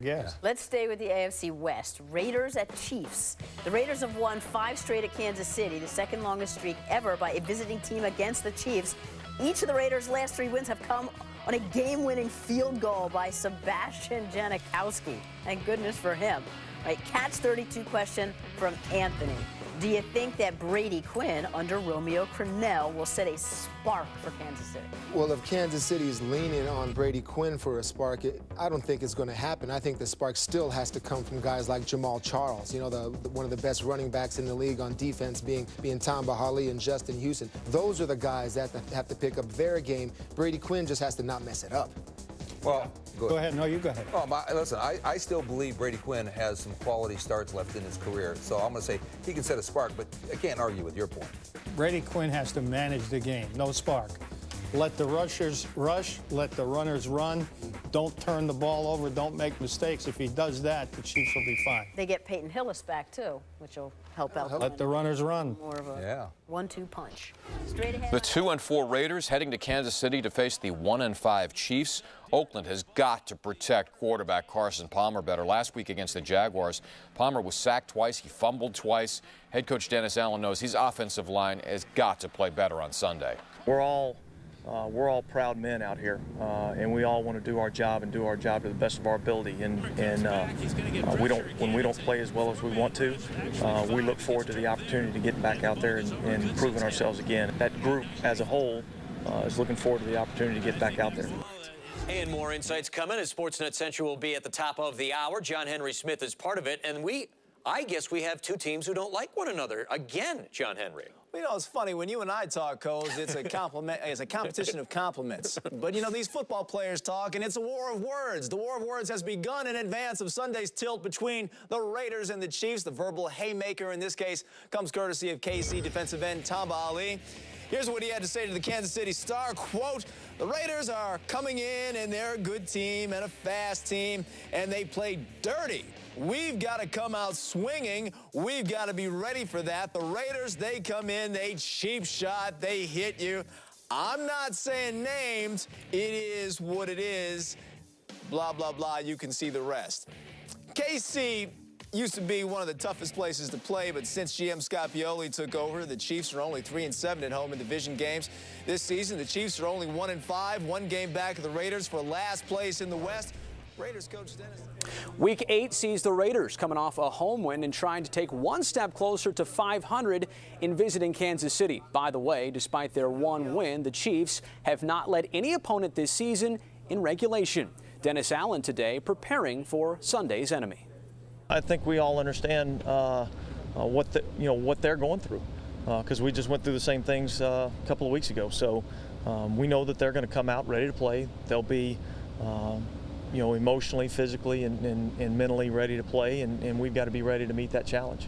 Yes. Let's stay with the AFC West. Raiders at Chiefs. The Raiders have won 5 straight at Kansas City, the second longest streak ever by a visiting team against the Chiefs. Each of the Raiders' last 3 wins have come on a game-winning field goal by Sebastian Janikowski. Thank goodness for him. Right, Catch 32 question from Anthony. Do you think that Brady Quinn under Romeo Crennel will set a spark for Kansas City? Well, if Kansas City is leaning on Brady Quinn for a spark, I don't think it's going to happen. I think the spark still has to come from guys like Jamal Charles, you know, one of the best running backs in the league on defense, being Tamba Hali and Justin Houston. Those are the guys that have to pick up their game. Brady Quinn just has to not mess it up. Well, Go ahead. No, you go ahead. Oh, listen, I still believe Brady Quinn has some quality starts left in his career. So I'm going to say he can set a spark, but I can't argue with your point. Brady Quinn has to manage the game. No spark. Let the rushers rush. Let the runners run. Don't turn the ball over. Don't make mistakes. If he does that, the Chiefs will be fine. They get Peyton Hillis back, too, which will help out. Let the runners run. More of a 1-2 punch. Straight ahead. The 2-4 Raiders heading to Kansas City to face the 1-5 Chiefs. Oakland has got to protect quarterback Carson Palmer better. Last week against the Jaguars, Palmer was sacked twice. He fumbled twice. Head coach Dennis Allen knows his offensive line has got to play better on Sunday. We're all proud men out here, and we all want to do our job and do our job to the best of our ability. And when we don't play as well as we want to, we look forward to the opportunity to get back out there and proving ourselves again. That group as a whole is looking forward to the opportunity to get back out there. And more insights coming as Sportsnet Central will be at the top of the hour. John Henry Smith is part of it, and I guess we have 2 teams who don't like one another. Again, John Henry. Well, you know, it's funny, when you and I talk, Coles, it's a competition of compliments. But, you know, these football players talk, and it's a war of words. The war of words has begun in advance of Sunday's tilt between the Raiders and the Chiefs. The verbal haymaker, in this case, comes courtesy of KC defensive end Tamba Hali. Here's what he had to say to the Kansas City Star, quote, "The Raiders are coming in, and they're a good team and a fast team, and they play dirty. We've got to come out swinging. We've got to be ready for that. The Raiders, they come in, they cheap shot, they hit you. I'm not saying names. It is what it is. Blah, blah, blah. You can see the rest." KC used to be one of the toughest places to play, but since GM Scott Pioli took over, the Chiefs are only 3-7 at home in division games. This season, the Chiefs are only 1-5, 1 game back of the Raiders for last place in the West. Raiders coach Dennis. Week 8 sees the Raiders coming off a home win and trying to take 1 step closer to 500 in visiting Kansas City. By the way, despite their 1 win, the Chiefs have not led any opponent this season in regulation. Dennis Allen today preparing for Sunday's enemy. I think we all understand what they're going through, because we just went through the same things a couple of weeks ago. So we know that they're going to come out ready to play. They'll be emotionally, physically, and mentally ready to play, and we've got to be ready to meet that challenge.